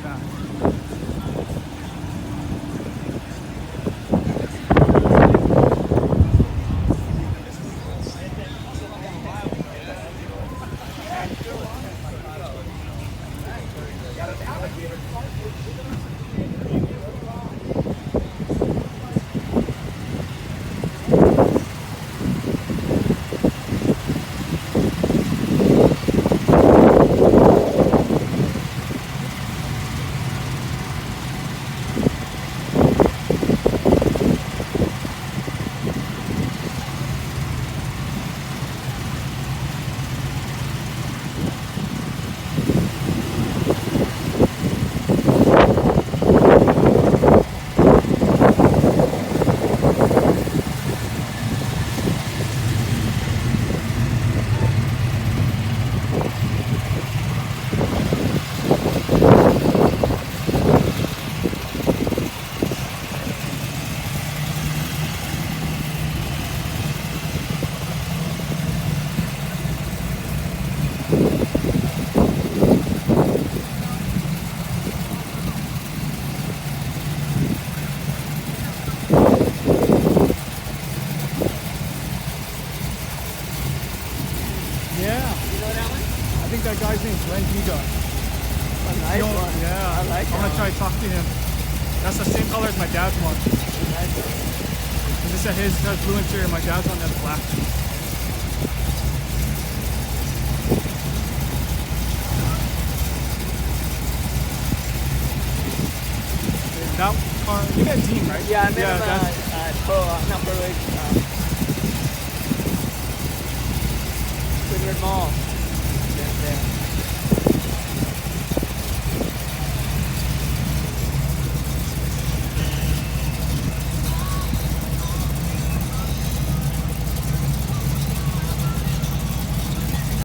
that. I think that guy's name's Cudas. A nice one. Yeah, I like I'm gonna try to talk to him. That's the same color as my dad's one. Nice. And this his has blue interior, my dad's one has black. That car, you got Dean, right? Yeah, I met him at Pearlridge. Cudas Mall. Yeah.